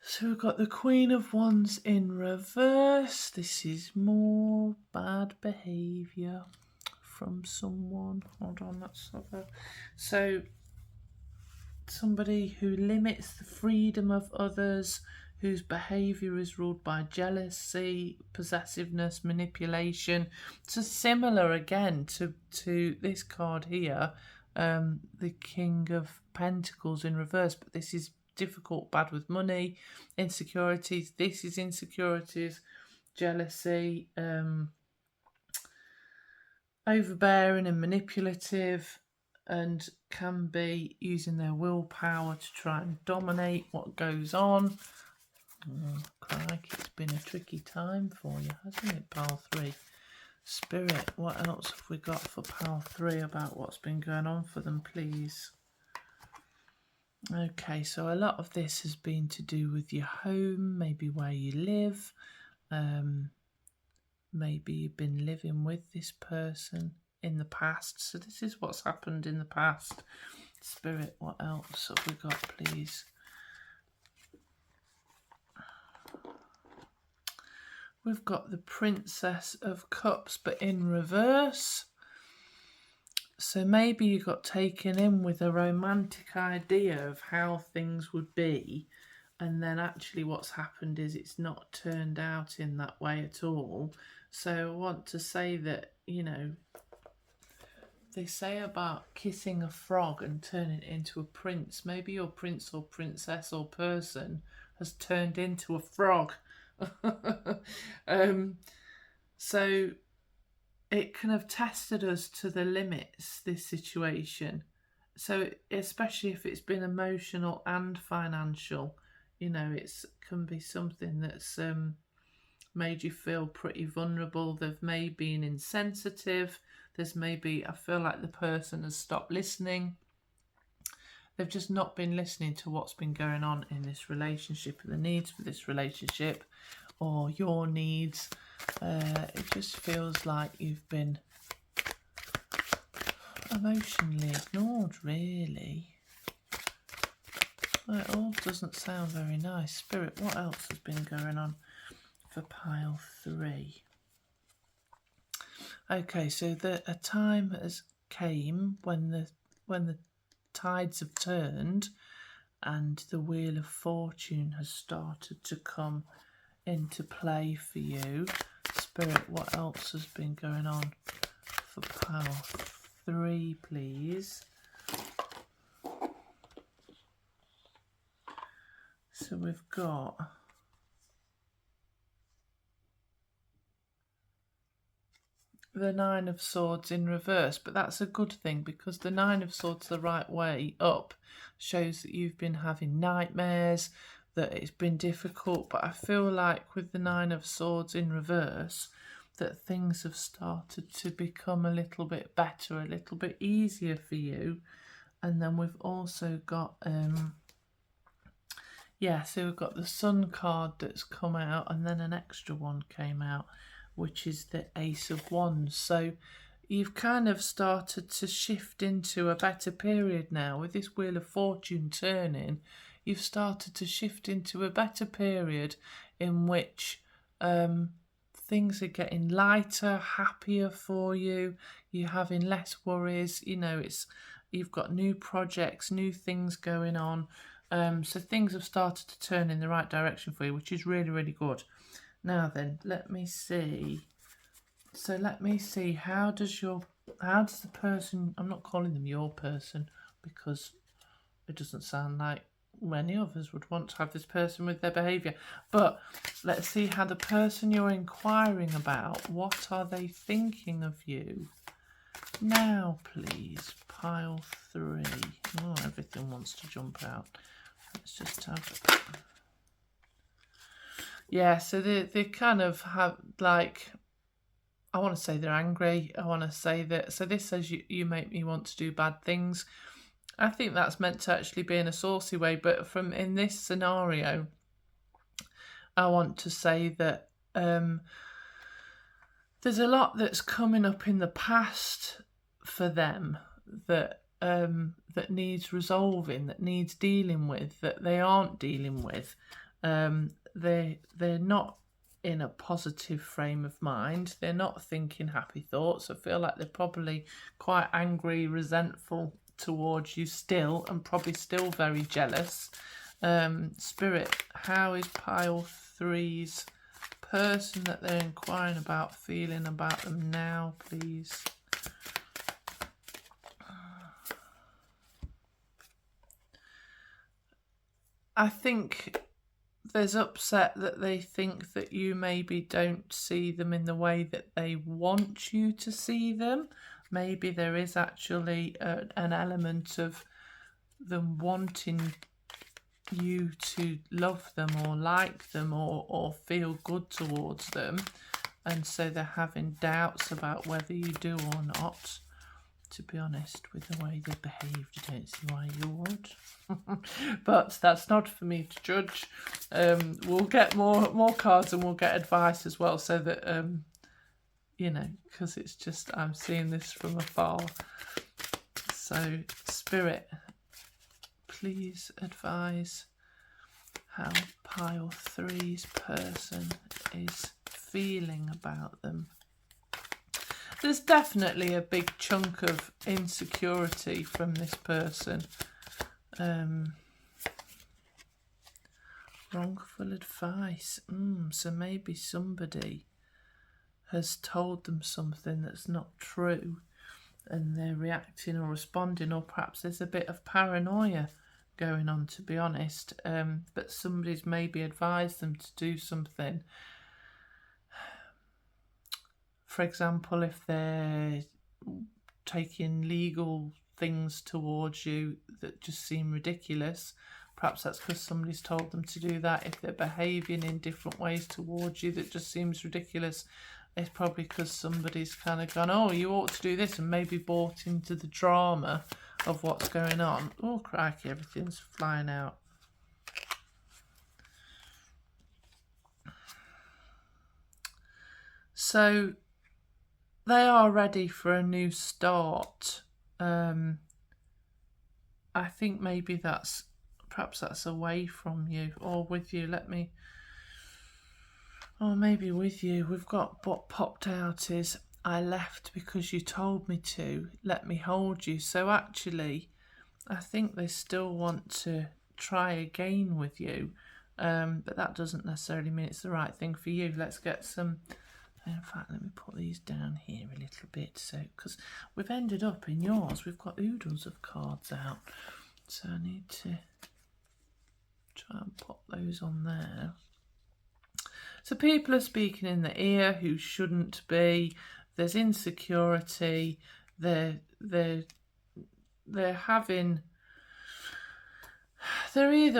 So we've got the Queen of Wands in reverse. This is more bad behaviour from someone. Hold on, let's have a... So somebody who limits the freedom of others, whose behaviour is ruled by jealousy, possessiveness, manipulation. So similar again to this card here, the King of Pentacles in reverse, but this is difficult, bad with money, insecurities. This is insecurities, jealousy, overbearing and manipulative, and can be using their willpower to try and dominate what goes on. Oh, crikey, it's been a tricky time for you, hasn't it, pile 3? Spirit, what else have we got for pile 3 about what's been going on for them, please? Okay, so a lot of this has been to do with your home, maybe where you live. Maybe you've been living with this person in the past. So this is what's happened in the past. Spirit, what else have we got, please? We've got the Princess of Cups, but in reverse. So maybe you got taken in with a romantic idea of how things would be, and then actually what's happened is it's not turned out in that way at all. So I want to say that, you know, they say about kissing a frog and turning it into a prince. Maybe your prince or princess or person has turned into a frog. So it kind of tested us to the limits, this situation. So especially if it's been emotional and financial, you know, it's can be something that's made you feel pretty vulnerable. They've maybe been insensitive. There's maybe, I feel like the person has stopped listening. They've just not been listening to what's been going on in this relationship and the needs for this relationship or your needs. It just feels like you've been emotionally ignored, really. Well, it all doesn't sound very nice. Spirit, what else has been going on for pile 3? Okay, so a time has came when the tides have turned and the Wheel of Fortune has started to come into play for you. Spirit, what else has been going on for pile 3, please? So we've got the Nine of Swords in reverse, but that's a good thing because the Nine of Swords the right way up shows that you've been having nightmares, that it's been difficult. But I feel like with the Nine of Swords in reverse that things have started to become a little bit better, a little bit easier for you. And then we've also got so we've got the Sun card that's come out, and then an extra one came out, which is the Ace of Wands. So you've kind of started to shift into a better period now. With this Wheel of Fortune turning, you've started to shift into a better period in which things are getting lighter, happier for you. You're having less worries. You know, you've got new projects, new things going on. So things have started to turn in the right direction for you, which is really, really good. Now then, let me see. So let me see, how does the person, I'm not calling them your person because it doesn't sound like many of us would want to have this person with their behaviour. But let's see how the person you're inquiring about, what are they thinking of you? Now, please, pile 3. Oh, everything wants to jump out. Let's just have it. Yeah, so they kind of have, like, I want to say they're angry. I want to say that, so this says you make me want to do bad things. I think that's meant to actually be in a saucy way, but from in this scenario, I want to say that there's a lot that's coming up in the past for them that needs resolving, that needs dealing with, that they aren't dealing with. They're not in a positive frame of mind. They're not thinking happy thoughts. I feel like they're probably quite angry, resentful towards you still, and probably still very jealous. Spirit, how is pile 3's person that they're inquiring about feeling about them now, please? I think there's upset that they think that you maybe don't see them in the way that they want you to see them. Maybe there is actually an element of them wanting you to love them or like them or feel good towards them. And so they're having doubts about whether you do or not. To be honest, with the way they behaved, I don't see why you would. But that's not for me to judge. We'll get more cards and we'll get advice as well, so that you know, because it's just, I'm seeing this from afar. So Spirit, please advise how pile 3's person is feeling about them. There's definitely a big chunk of insecurity from this person. Wrongful advice. So maybe somebody has told them something that's not true and they're reacting or responding, or perhaps there's a bit of paranoia going on, to be honest. But somebody's maybe advised them to do something. For example, if they're taking legal things towards you that just seem ridiculous, perhaps that's because somebody's told them to do that. If they're behaving in different ways towards you that just seems ridiculous, it's probably because somebody's kind of gone, oh, you ought to do this, and maybe bought into the drama of what's going on. Oh, crikey, everything's flying out. So they are ready for a new start. I think maybe perhaps that's away from you or with you. Or maybe with you. We've got what popped out is, I left because you told me to. Let me hold you. So actually, I think they still want to try again with you. But that doesn't necessarily mean it's the right thing for you. Let's get some... In fact, let me put these down here a little bit, so because we've ended up in yours, we've got oodles of cards out, so I need to try and pop those on there. So people are speaking in the ear who shouldn't be. There's insecurity. They're either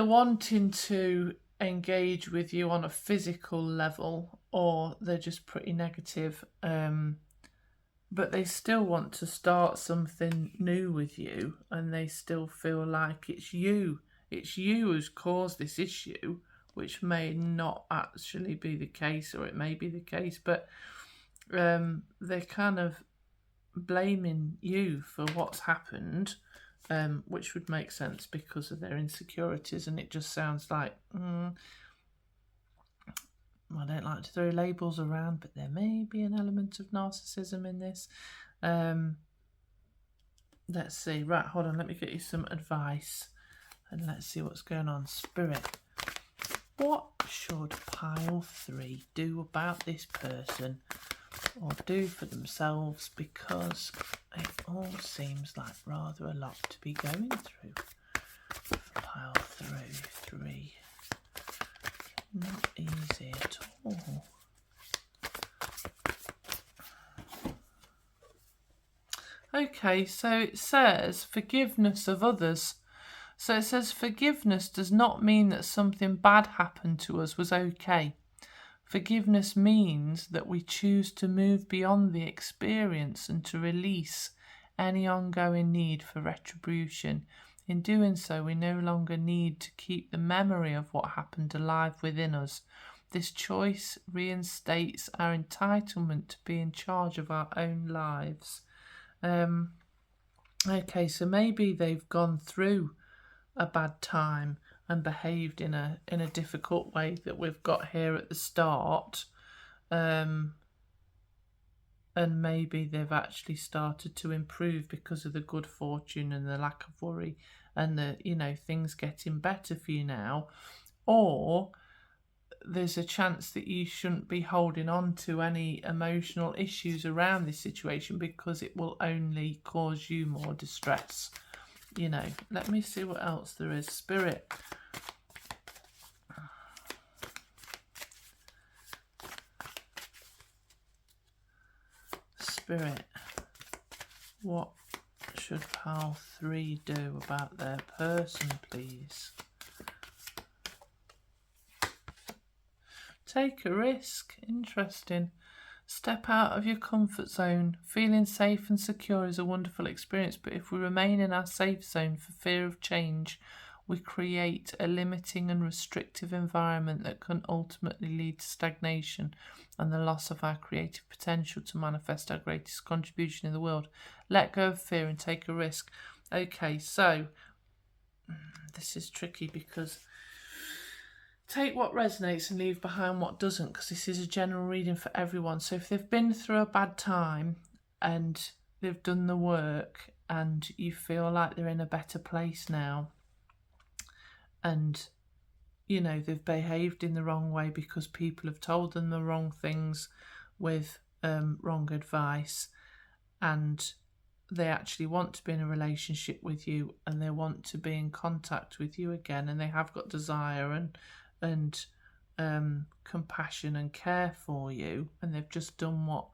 wanting to engage with you on a physical level, or they're just pretty negative, but they still want to start something new with you, and they still feel like it's you who's caused this issue, which may not actually be the case, or it may be the case, but they're kind of blaming you for what's happened, which would make sense because of their insecurities. And it just sounds like, I don't like to throw labels around, but there may be an element of narcissism in this. Let's see. Right, hold on. Let me get you some advice and let's see what's going on. Spirit, what should pile 3 do about this person, or do for themselves, because it all seems like rather a lot to be going through. Pile 3. Not easy at all. Okay, so it says forgiveness of others. So it says forgiveness does not mean that something bad happened to us was okay. Forgiveness means that we choose to move beyond the experience and to release any ongoing need for retribution. In doing so, we no longer need to keep the memory of what happened alive within us. This choice reinstates our entitlement to be in charge of our own lives. Okay, so maybe they've gone through a bad time and behaved in a difficult way that we've got here at the start, and maybe they've actually started to improve because of the good fortune and the lack of worry and the things getting better for you now. Or there's a chance that you shouldn't be holding on to any emotional issues around this situation, because it will only cause you more distress. Let me see what else there is. Spirit, what should pile 3 do about their person, please? Take a risk. Interesting. Step out of your comfort zone. Feeling safe and secure is a wonderful experience, but if we remain in our safe zone for fear of change, we create a limiting and restrictive environment that can ultimately lead to stagnation and the loss of our creative potential to manifest our greatest contribution in the world. Let go of fear and take a risk. Okay, so this is tricky, because take what resonates and leave behind what doesn't, because this is a general reading for everyone. So if they've been through a bad time and they've done the work and you feel like they're in a better place now, and you know they've behaved in the wrong way because people have told them the wrong things with wrong advice, and they actually want to be in a relationship with you and they want to be in contact with you again, and they have got desire and compassion and care for you, and they've just done what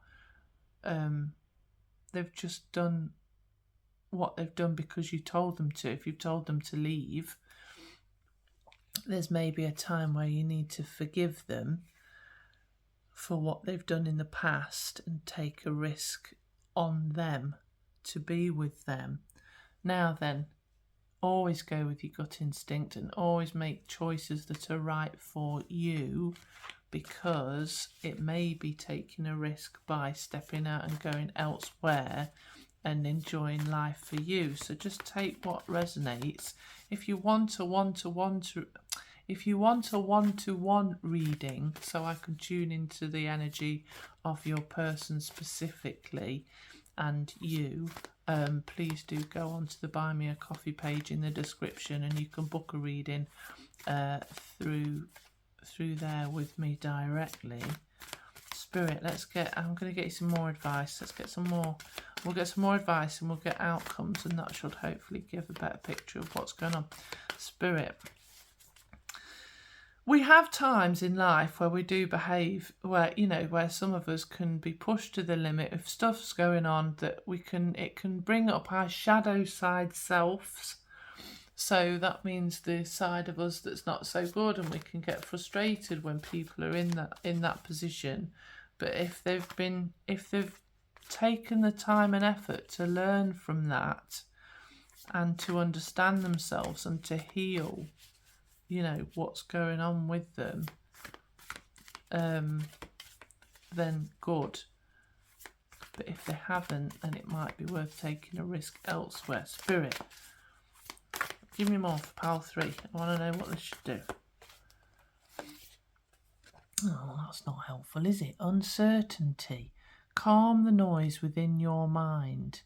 they've done because you told them to. If you've told them to leave, there's maybe a time where you need to forgive them for what they've done in the past and take a risk on them to be with them. Now then, always go with your gut instinct and always make choices that are right for you, because it may be taking a risk by stepping out and going elsewhere and enjoying life for you. So just take what resonates. If you want a one-to-one reading, so I can tune into the energy of your person specifically and you, please do go on to the Buy Me a Coffee page in the description, and you can book a reading through there with me directly. Spirit, I'm going to get you some more advice. Let's get some more. We'll get some more advice and we'll get outcomes, and that should hopefully give a better picture of what's going on. Spirit, we have times in life where we do behave where some of us can be pushed to the limit. If stuff's going on that it can bring up our shadow side selves. So that means the side of us that's not so good, and we can get frustrated when people are in that position. But if they've taken the time and effort to learn from that and to understand themselves and to heal, what's going on with them, then good. But if they haven't, then it might be worth taking a risk elsewhere. Spirit, give me more for pile 3. I want to know what this should do. Oh, that's not helpful, is it? Uncertainty. Calm the noise within your mind.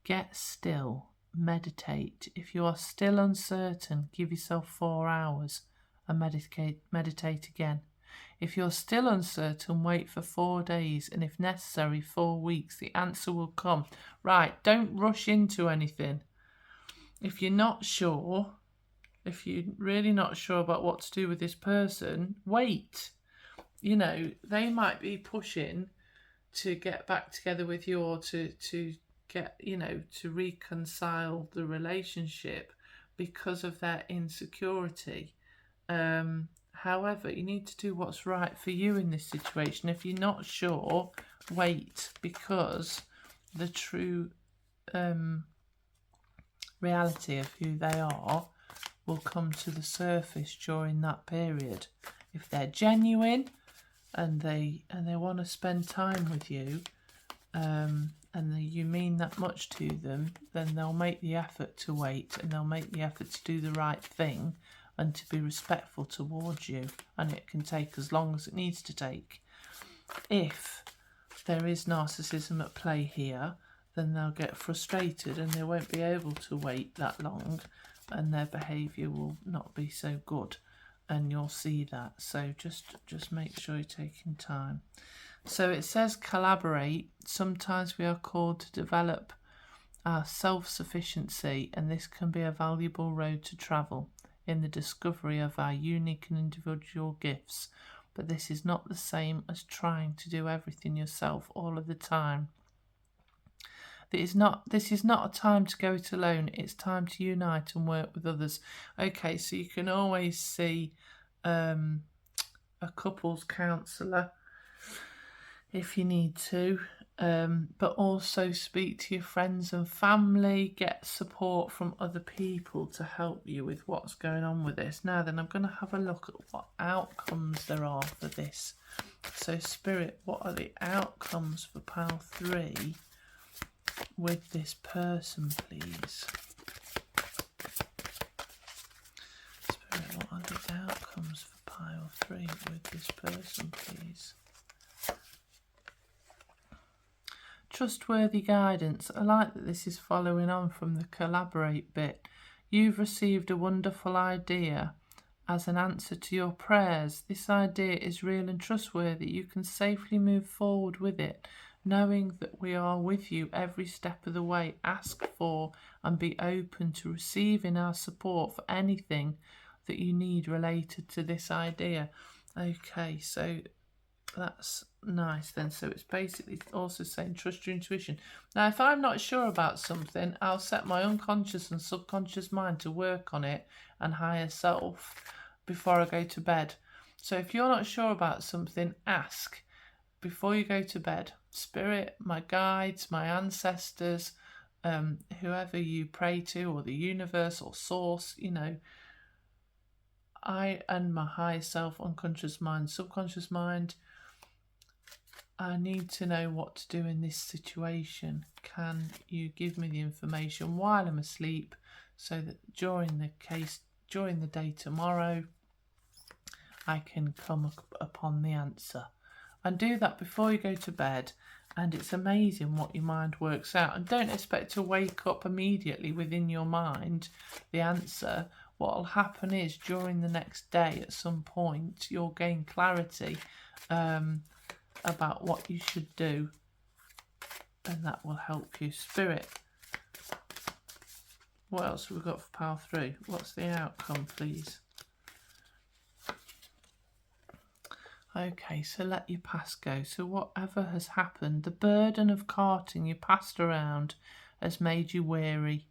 Get still. Meditate. If you are still uncertain, give yourself 4 hours and meditate again. If you're still uncertain, wait for 4 days, and if necessary 4 weeks. The answer will come. Right, don't rush into anything. If you're not sure, if you're really not sure about what to do with this person, wait. They might be pushing to get back together with you, or to get, to reconcile the relationship because of their insecurity. However, you need to do what's right for you in this situation. If you're not sure, wait, because the true reality of who they are will come to the surface during that period. If they're genuine and they want to spend time with you, and you mean that much to them, then they'll make the effort to wait, and they'll make the effort to do the right thing and to be respectful towards you, and it can take as long as it needs to take. If there is narcissism at play here, then they'll get frustrated and they won't be able to wait that long, and their behaviour will not be so good, and you'll see that. So just make sure you're taking time. So it says collaborate. Sometimes we are called to develop our self-sufficiency, and this can be a valuable road to travel in the discovery of our unique and individual gifts. But this is not the same as trying to do everything yourself all of the time. This is not a time to go it alone. It's time to unite and work with others. Okay, so you can always see a couples counsellor if you need to, but also speak to your friends and family, get support from other people to help you with what's going on with this. Now then, I'm going to have a look at what outcomes there are for this. So Spirit, what are the outcomes for pile 3 with this person, please? Spirit, what are the outcomes for pile 3 with this person, please. Trustworthy guidance. I like that this is following on from the collaborate bit. You've received a wonderful idea as an answer to your prayers. This idea is real and trustworthy. You can safely move forward with it, knowing that we are with you every step of the way. Ask for and be open to receiving our support for anything that you need related to this idea. Okay, so that's nice then. So it's basically also saying trust your intuition. Now, if I'm not sure about something, I'll set my unconscious and subconscious mind to work on it and higher self before I go to bed. So if you're not sure about something, ask before you go to bed. Spirit, my guides, my ancestors, whoever you pray to, or the universe or source, you know, I and my higher self, unconscious mind, subconscious mind, I need to know what to do in this situation. Can you give me the information while I'm asleep so that during the day tomorrow, I can come upon the answer? And do that before you go to bed. And it's amazing what your mind works out. And don't expect to wake up immediately within your mind the answer. What will happen is during the next day at some point, you'll gain clarity about what you should do, and that will help you. Spirit, what else have we got for pile 3? What's the outcome, please? Okay, so let your past go. So whatever has happened, the burden of carting your past around has made you weary,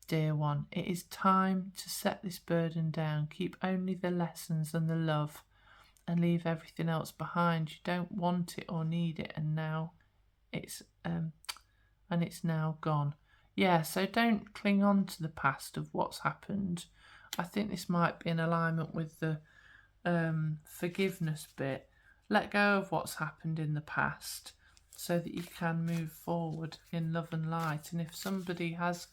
dear one. It is time to set this burden down. Keep only the lessons and the love, and leave everything else behind. You don't want it or need it, and now it's now gone. Yeah, so don't cling on to the past of what's happened. I think this might be in alignment with the forgiveness bit. Let go of what's happened in the past so that you can move forward in love and light. And if somebody has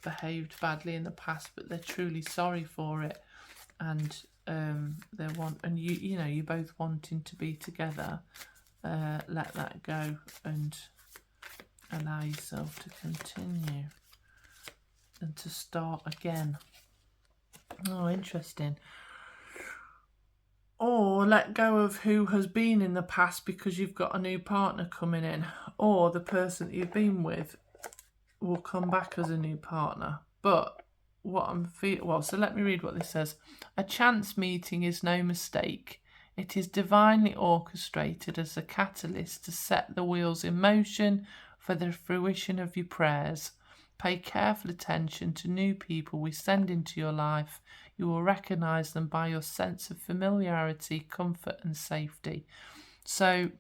behaved badly in the past but they're truly sorry for it, and you're both wanting to be together, let that go and allow yourself to continue and to start again. Oh, interesting. Or let go of who has been in the past because you've got a new partner coming in, or the person that you've been with will come back as a new partner. But so let me read what this says. A chance meeting is no mistake. It is divinely orchestrated as a catalyst to set the wheels in motion for the fruition of your prayers. Pay careful attention to new people we send into your life. You will recognise them by your sense of familiarity, comfort and safety. So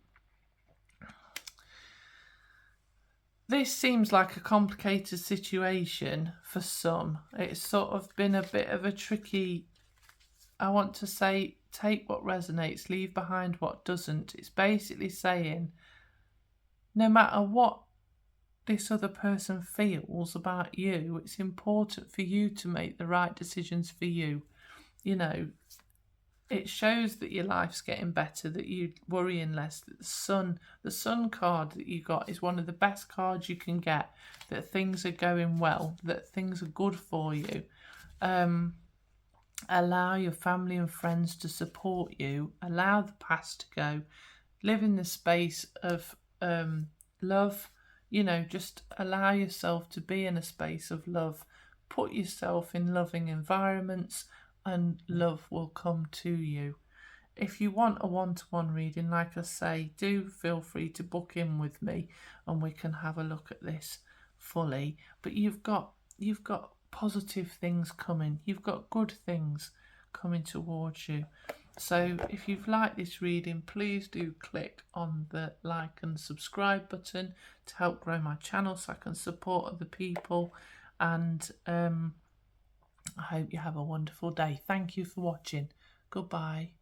this seems like a complicated situation for some. It's sort of been a bit of a tricky, I want to say, take what resonates, leave behind what doesn't. It's basically saying, no matter what this other person feels about you, it's important for you to make the right decisions for you. You know, it shows that your life's getting better, that you're worrying less, that the sun card that you got is one of the best cards you can get, that things are going well, that things are good for you. Allow your family and friends to support you. Allow the past to go. Live in the space of love. You know, just allow yourself to be in a space of love. Put yourself in loving environments and love will come to you. If you want a one-to-one reading, like I say, do feel free to book in with me and we can have a look at this fully. But you've got positive things coming. You've got good things coming towards you. So if you've liked this reading, please do click on the like and subscribe button to help grow my channel so I can support other people. And I hope you have a wonderful day. Thank you for watching. Goodbye.